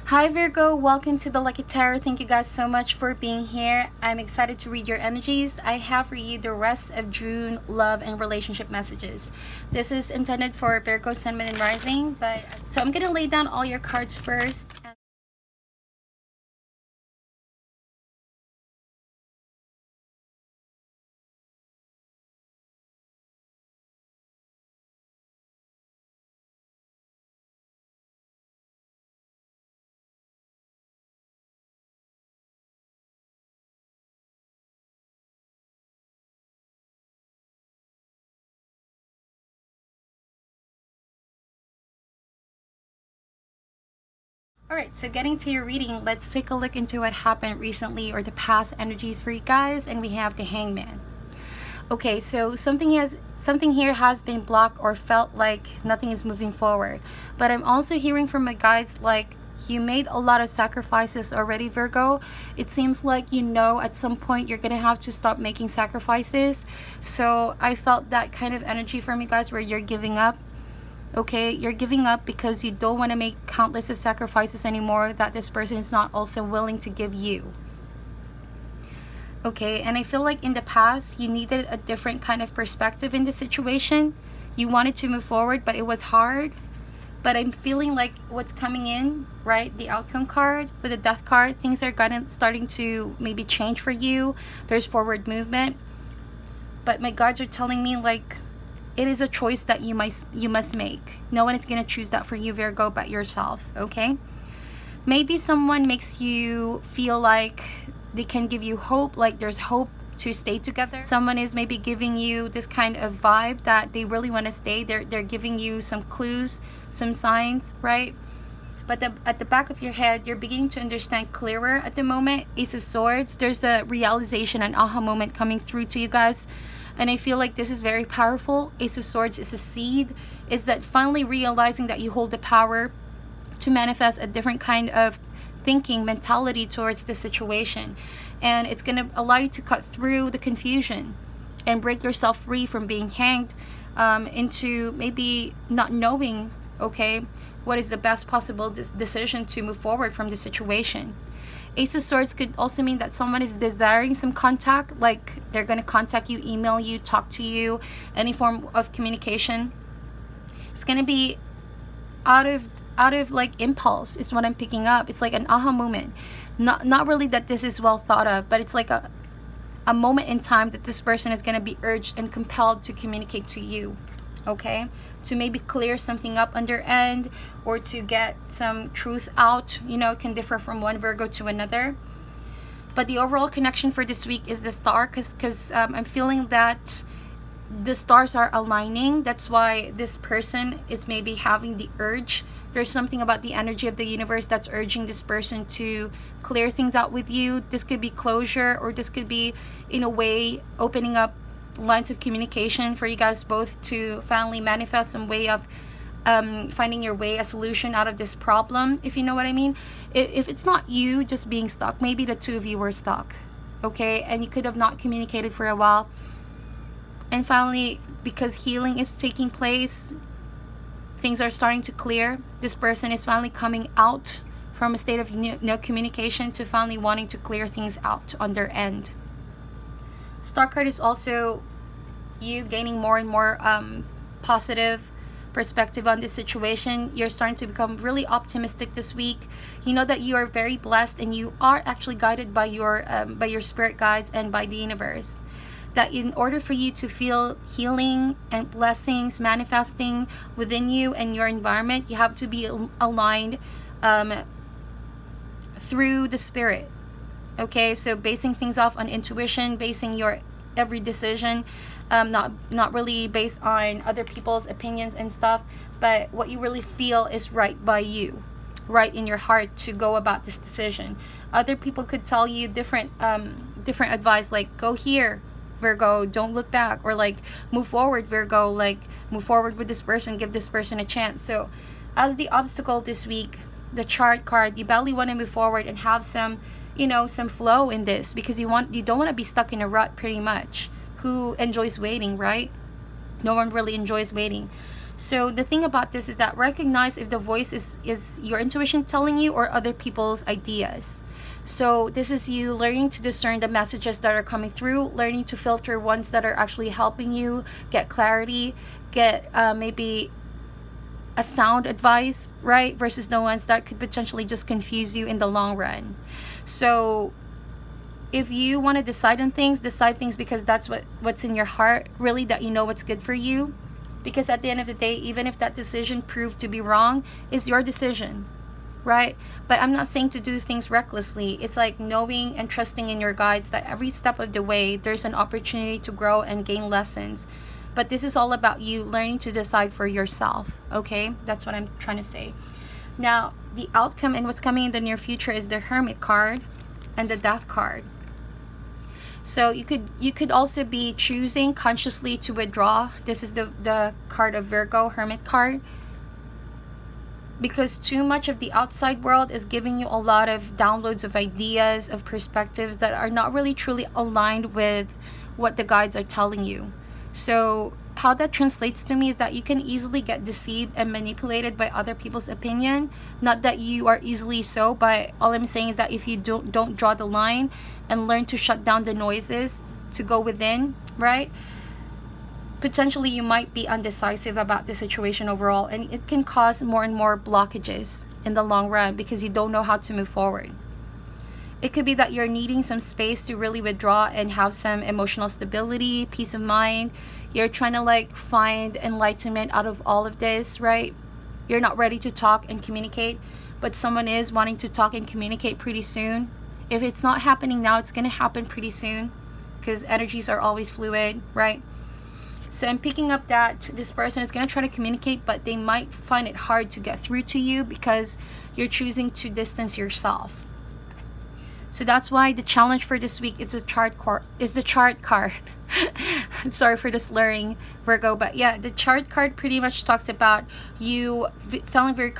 Hi Virgo, welcome to the Lucky Tarot. Thank you guys so much for being here. I'm excited to read your energies. I have for you the rest of June love and relationship messages. This is intended for Virgo, Sun, Moon, and Rising, so I'm gonna lay down all your cards first. Alright, so getting to your reading, let's take a look into what happened recently or the past energies for you guys, and we have the Hangman. Okay, so something here has been blocked or felt like nothing is moving forward. But I'm also hearing from my guys like you made a lot of sacrifices already, Virgo. It seems like at some point you're gonna have to stop making sacrifices. So I felt that kind of energy from you guys where you're giving up. Okay, you're giving up because you don't want to make countless of sacrifices anymore that this person is not also willing to give you. Okay, and I feel like in the past you needed a different kind of perspective in the situation. You wanted to move forward, but it was hard. But I'm feeling like what's coming in, right, the outcome card with the death card, things are starting to maybe change for you. There's forward movement, but my guides are telling me like it is a choice that you must make. No one is going to choose that for you, Virgo, but yourself. Okay, maybe someone makes you feel like they can give you hope, like there's hope to stay together. Someone is maybe giving you this kind of vibe that they really want to stay. They're giving you some clues, some signs, right? But at the back of your head, you're beginning to understand clearer at the moment. Ace of Swords, there's a realization, an aha moment coming through to you guys. And I feel like this is very powerful. Ace of Swords is a seed. Is that finally realizing that you hold the power to manifest a different kind of thinking mentality towards the situation, and it's going to allow you to cut through the confusion and break yourself free from being hanged into maybe not knowing, okay, what is the best possible decision to move forward from the situation. Ace of Swords could also mean that someone is desiring some contact, like they're going to contact you, email you, talk to you, any form of communication. It's going to be out of like impulse is what I'm picking up. It's like an aha moment. Not really that this is well thought of, but it's like a moment in time that this person is going to be urged and compelled to communicate to you, okay, to maybe clear something up on their end or to get some truth out. It can differ from one Virgo to another, but the overall connection for this week is the star, because I'm feeling that the stars are aligning. That's why this person is maybe having the urge. There's something about the energy of the universe that's urging this person to clear things out with you. This could be closure, or this could be, in a way, opening up lines of communication for you guys both to finally manifest some way of finding your way, a solution out of this problem, if you know what I mean. If it's not you just being stuck, maybe the two of you were stuck, okay, and you could have not communicated for a while. And finally, because healing is taking place, things are starting to clear. This person is finally coming out from a state of no communication to finally wanting to clear things out on their end. Star card is also you gaining more and more positive perspective on this situation. You're starting to become really optimistic this week. You know that you are very blessed, and you are actually guided by your spirit guides and by the universe. That in order for you to feel healing and blessings manifesting within you and your environment, you have to be aligned through the spirit. Okay, so basing things off on intuition, basing your every decision, not really based on other people's opinions and stuff, but what you really feel is right by you, right in your heart to go about this decision. Other people could tell you different advice, like go here, Virgo, don't look back, or like move forward, Virgo, like move forward with this person, give this person a chance. So as the obstacle this week, the chart card, you badly want to move forward and have some flow in this, because you don't want to be stuck in a rut. Pretty much, who enjoys waiting, right? No one really enjoys waiting. So the thing about this is that recognize if the voice is your intuition telling you or other people's ideas. So this is you learning to discern the messages that are coming through, learning to filter ones that are actually helping you get clarity, get maybe a sound advice, right? Versus the ones that could potentially just confuse you in the long run. So if you want to decide things because that's what's in your heart, really, that you know what's good for you. Because at the end of the day, even if that decision proved to be wrong, it's your decision, right? But I'm not saying to do things recklessly. It's like knowing and trusting in your guides that every step of the way, there's an opportunity to grow and gain lessons. But this is all about you learning to decide for yourself, okay? That's what I'm trying to say. Now, the outcome and what's coming in the near future is the Hermit card and the Death card. So you could also be choosing consciously to withdraw. This is the card of Virgo, Hermit card. Because too much of the outside world is giving you a lot of downloads of ideas, of perspectives that are not really truly aligned with what the guides are telling you. So how that translates to me is that you can easily get deceived and manipulated by other people's opinion. Not that you are easily so, but all I'm saying is that if you don't draw the line and learn to shut down the noises to go within, right? Potentially you might be undecisive about the situation overall, and it can cause more and more blockages in the long run because you don't know how to move forward. It could be that you're needing some space to really withdraw and have some emotional stability, peace of mind. You're trying to like find enlightenment out of all of this, right? You're not ready to talk and communicate, but someone is wanting to talk and communicate pretty soon. If it's not happening now, it's going to happen pretty soon because energies are always fluid, right? So I'm picking up that this person is going to try to communicate, but they might find it hard to get through to you because you're choosing to distance yourself. So that's why the challenge for this week is the chart card. I'm sorry for the slurring, Virgo, but yeah, the chart card pretty much talks about you feeling very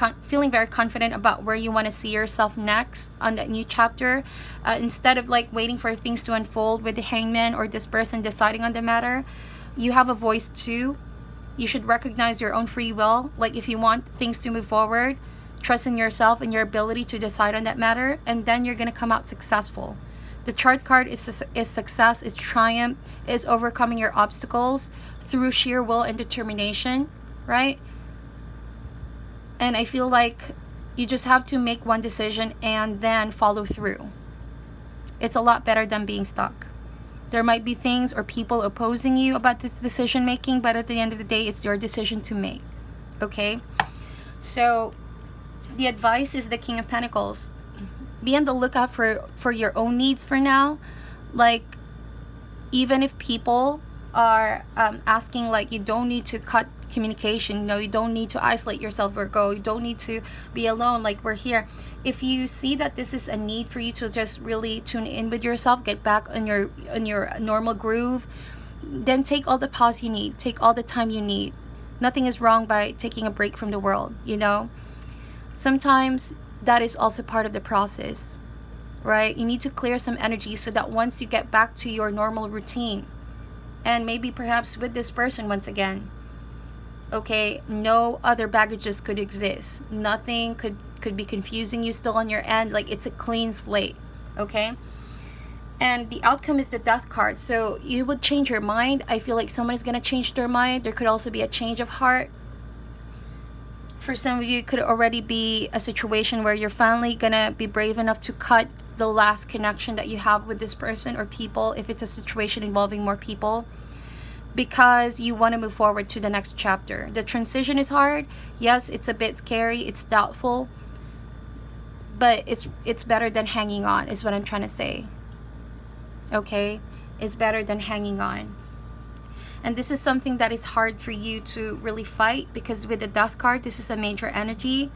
confident about where you want to see yourself next on that new chapter. Instead of like waiting for things to unfold with the Hangman or this person deciding on the matter, you have a voice too. You should recognize your own free will. Like if you want things to move forward, trust in yourself and your ability to decide on that matter, and then you're going to come out successful. The chart card is success, is triumph, is overcoming your obstacles through sheer will and determination, right? And I feel like you just have to make one decision and then follow through. It's a lot better than being stuck. There might be things or people opposing you about this decision making, but at the end of the day, it's your decision to make, okay? So the advice is the King of Pentacles. Be on the lookout for your own needs for now. Like, even if people are asking, like, you don't need to cut communication, you know, you don't need to isolate yourself or go, you don't need to be alone, like we're here. If you see that this is a need for you to just really tune in with yourself, get back on your normal groove, then take all the pause you need, take all the time you need. Nothing is wrong by taking a break from the world, you know. Sometimes that is also part of the process, right? You need to clear some energy so that once you get back to your normal routine, and maybe perhaps with this person once again, okay, no other baggages could exist. Nothing could be confusing you still on your end. Like, it's a clean slate, okay? And the outcome is the Death card. So you would change your mind. I feel like someone is going to change their mind. There could also be a change of heart. For some of you, it could already be a situation where you're finally going to be brave enough to cut the last connection that you have with this person or people, if it's a situation involving more people, because you want to move forward to the next chapter. The transition is hard. Yes, it's a bit scary. It's doubtful. But it's better than hanging on, is what I'm trying to say. Okay? It's better than hanging on. And this is something that is hard for you to really fight, because with the Death card, this is a major energy.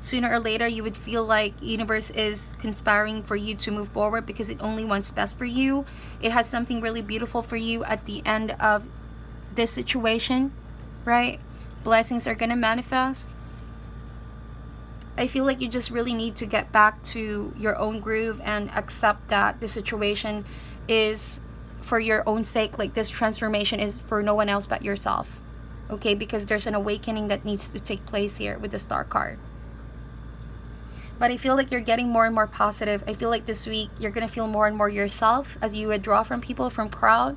Sooner or later, you would feel like universe is conspiring for you to move forward because it only wants best for you. It has something really beautiful for you at the end of this situation, right? Blessings are going to manifest. I feel like you just really need to get back to your own groove and accept that the situation is for your own sake. Like, this transformation is for no one else but yourself. okay? Because there's an awakening that needs to take place here with the Star card. But I feel like you're getting more and more positive. I feel like this week you're going to feel more and more yourself as you withdraw from people, from crowd,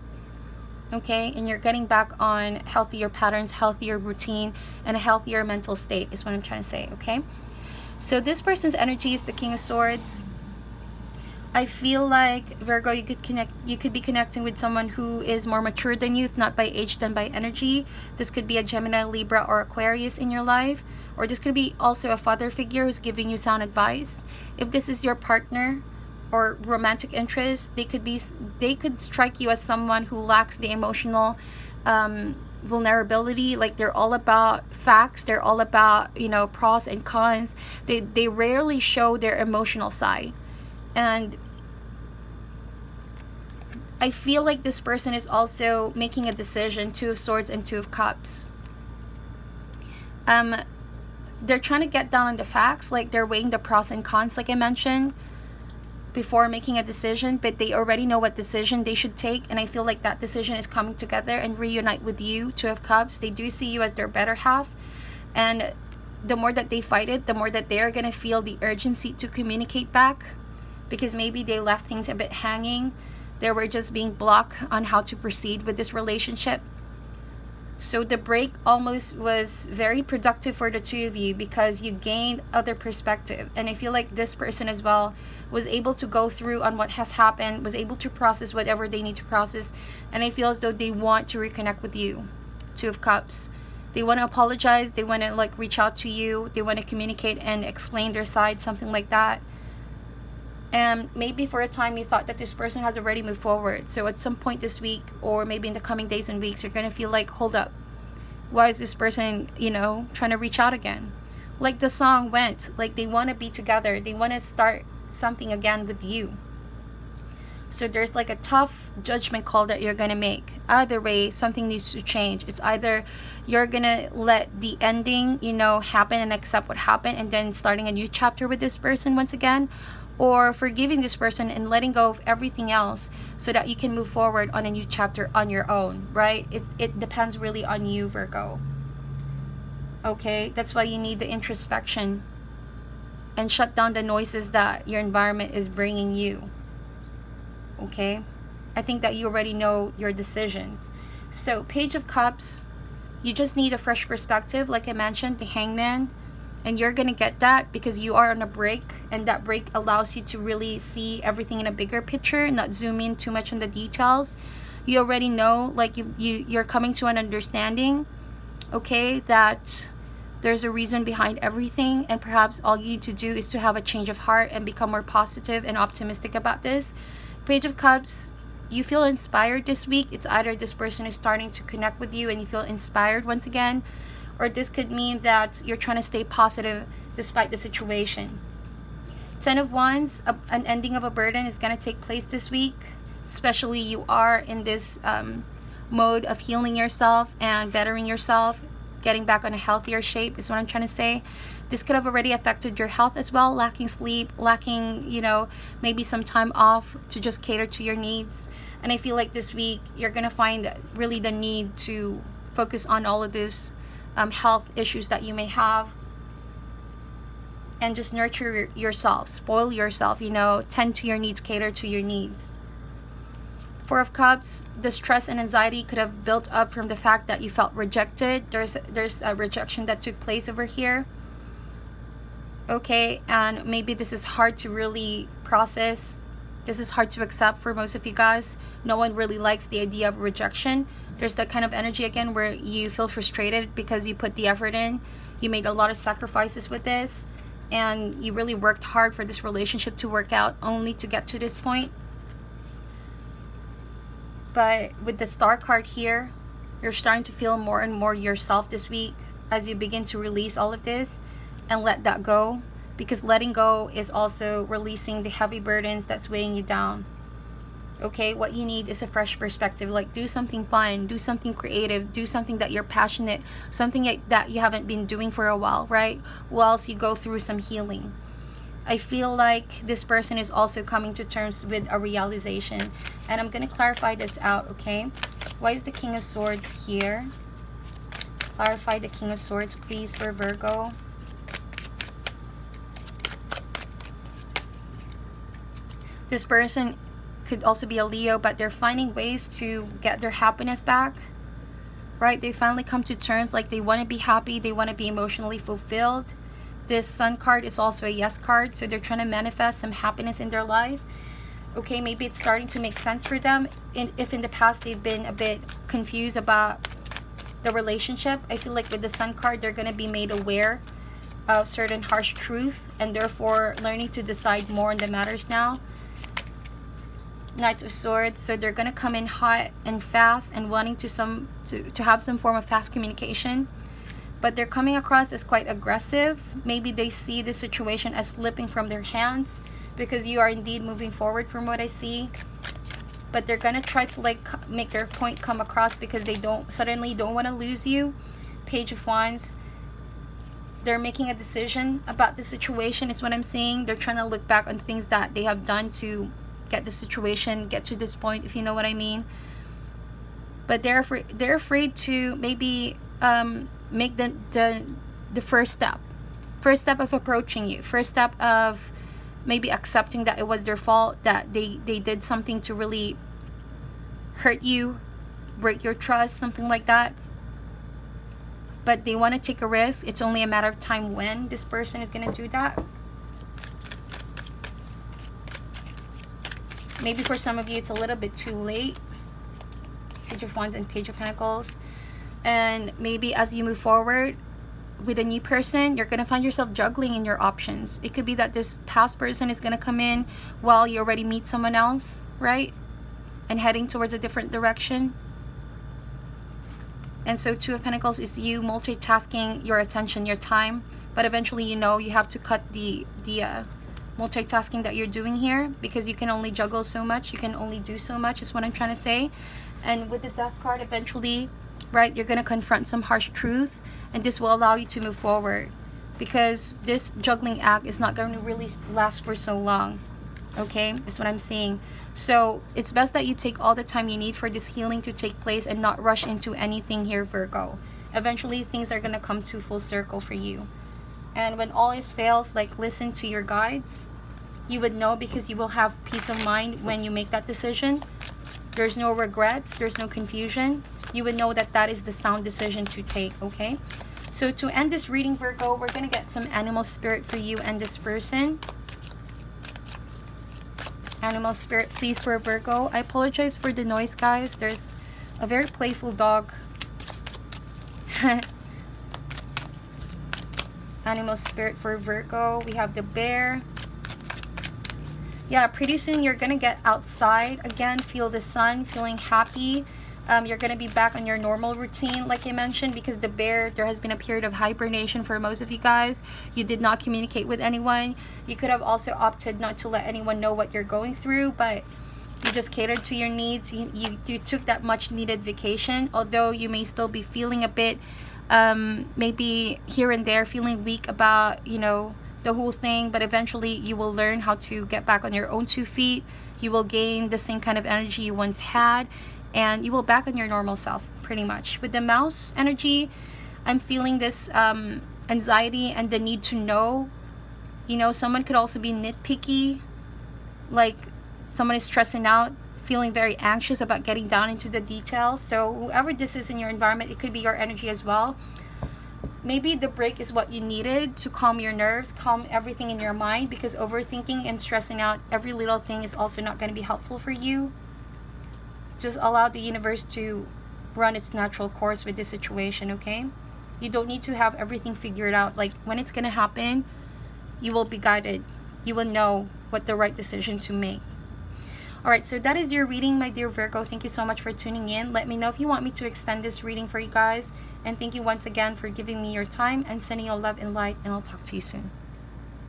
okay? And you're getting back on healthier patterns, healthier routine, and a healthier mental state is what I'm trying to say, okay? So this person's energy is the King of Swords. I feel like, Virgo, you could be connecting with someone who is more mature than you, if not by age, then by energy. This could be a Gemini, Libra, or Aquarius in your life. Or this could be also a father figure who's giving you sound advice. If this is your partner or romantic interest, they could strike you as someone who lacks the emotional vulnerability. Like, they're all about facts, they're all about, you know, pros and cons. They rarely show their emotional side. And I feel like this person is also making a decision. Two of Swords and Two of Cups. They're trying to get down on the facts, like they're weighing the pros and cons, like I mentioned, before making a decision, but they already know what decision they should take. And I feel like that decision is coming together and reunite with you, Two of Cups. They do see you as their better half. And the more that they fight it, the more that they're going to feel the urgency to communicate back. Because maybe they left things a bit hanging. They were just being blocked on how to proceed with this relationship. So the break almost was very productive for the two of you because you gained other perspective. And I feel like this person as well was able to go through on what has happened, was able to process whatever they need to process. And I feel as though they want to reconnect with you, Two of Cups. They want to apologize. They want to like reach out to you. They want to communicate and explain their side, something like that. And maybe for a time you thought that this person has already moved forward. So at some point this week, or maybe in the coming days and weeks, you're going to feel like, hold up, why is this person, you know, trying to reach out again? Like the song went, like they want to be together. They want to start something again with you. So there's like a tough judgment call that you're going to make. Either way, something needs to change. It's either you're going to let the ending, you know, happen and accept what happened and then starting a new chapter with this person once again, or forgiving this person and letting go of everything else so that you can move forward on a new chapter on your own, right? It depends really on you, Virgo. Okay, that's why you need the introspection and shut down the noises that your environment is bringing you. Okay, I think that you already know your decisions. So Page of Cups, you just need a fresh perspective, like I mentioned, the Hangman. And you're going to get that because you are on a break, and that break allows you to really see everything in a bigger picture, not zoom in too much on the details. You already know, like you're coming to an understanding, okay, that there's a reason behind everything, and perhaps all you need to do is to have a change of heart and become more positive and optimistic about this. Page of Cups, you feel inspired this week. It's either this person is starting to connect with you and you feel inspired once again, or this could mean that you're trying to stay positive despite the situation. 10 of Wands, an ending of a burden is going to take place this week. Especially you are in this mode of healing yourself and bettering yourself, getting back on a healthier shape is what I'm trying to say. This could have already affected your health as well, lacking sleep, lacking, you know, maybe some time off to just cater to your needs. And I feel like this week you're going to find really the need to focus on all of this health issues that you may have, and just nurture yourself, spoil yourself, you know, tend to your needs, cater to your needs. 4 of Cups, the stress and anxiety could have built up from the fact that you felt rejected. There's a rejection that took place over here, okay, and maybe this is hard to really process. This is hard to accept for most of you guys. No one really likes the idea of rejection. There's that kind of energy again where you feel frustrated because you put the effort in. You made a lot of sacrifices with this, and you really worked hard for this relationship to work out only to get to this point. But with the Star card here, you're starting to feel more and more yourself this week as you begin to release all of this and let that go. Because letting go is also releasing the heavy burdens that's weighing you down. Okay, what you need is a fresh perspective. Like, do something fun, do something creative, do something that you're passionate, something that you haven't been doing for a while, right? Whilst you go through some healing. I feel like this person is also coming to terms with a realization. And I'm going to clarify this out, okay? Why is the King of Swords here? Clarify the King of Swords, please, for Virgo. This person could also be a Leo, but they're finding ways to get their happiness back, right? They finally come to terms, like they want to be happy, they want to be emotionally fulfilled. This Sun card is also a yes card, so they're trying to manifest some happiness in their life. Okay, maybe it's starting to make sense for them. If in the past they've been a bit confused about the relationship, I feel like with the Sun card, they're going to be made aware of certain harsh truth, and therefore learning to decide more on the matters now. Knight of Swords, so they're gonna come in hot and fast and wanting to have some form of fast communication, but they're coming across as quite aggressive. Maybe they see the situation as slipping from their hands because you are indeed moving forward from what I see, but they're gonna try to like make their point come across because they don't want to lose you. Page of Wands, they're making a decision about the situation is what I'm seeing. They're trying to look back on things that they have done to get the situation, get to this point, if you know what I mean. But they're afraid to maybe make the first step of approaching you, first step of maybe accepting that it was their fault, that they did something to really hurt you, break your trust, something like that. But they want to take a risk. It's only a matter of time when this person is going to do that. Maybe for some of you, it's a little bit too late. Page of Wands and Page of Pentacles. And maybe as you move forward with a new person, you're going to find yourself juggling in your options. It could be that this past person is going to come in while you already meet someone else, right? And heading towards a different direction. And so Two of Pentacles is you multitasking your attention, your time. But eventually, you know, you have to cut the multitasking that you're doing here, because you can only juggle so much, you can only do so much, is what I'm trying to say. And with the Death card, eventually, right, you're going to confront some harsh truth, and this will allow you to move forward, because this juggling act is not going to really last for so long. Okay, is what I'm saying. So it's best that you take all the time you need for this healing to take place and not rush into anything here, Virgo. Eventually things are going to come to full circle for you. And when all else fails, like, listen to your guides. You would know, because you will have peace of mind when you make that decision. There's no regrets, there's no confusion. You would know that that is the sound decision to take, okay? So to end this reading, Virgo, we're going to get some animal spirit for you and this person. Animal spirit, please, for Virgo. I apologize for the noise, guys. There's a very playful dog. Animal spirit for Virgo, we have the bear. Yeah, pretty soon you're gonna get outside again, feel the sun, feeling happy. You're gonna be back on your normal routine, like I mentioned, because the bear, there has been a period of hibernation for most of you guys. You did not communicate with anyone. You could have also opted not to let anyone know what you're going through, but you just catered to your needs. You took that much needed vacation, although you may still be feeling a bit maybe here and there, feeling weak about, you know, the whole thing, but eventually you will learn how to get back on your own 2 feet. You will gain the same kind of energy you once had, and you will back on your normal self, pretty much. With the mouse energy, I'm feeling this anxiety and the need to know. You know, someone could also be nitpicky, like someone is stressing out, feeling very anxious about getting down into the details. So whoever this is in your environment, it could be your energy as well. Maybe the break is what you needed to calm your nerves, calm everything in your mind, because overthinking and stressing out every little thing is also not going to be helpful for you. Just allow the universe to run its natural course with this situation, okay? You don't need to have everything figured out. Like, when it's going to happen, you will be guided. You will know what the right decision to make. Alright, so that is your reading, my dear Virgo. Thank you so much for tuning in. Let me know if you want me to extend this reading for you guys. And thank you once again for giving me your time and sending you love and light. And I'll talk to you soon.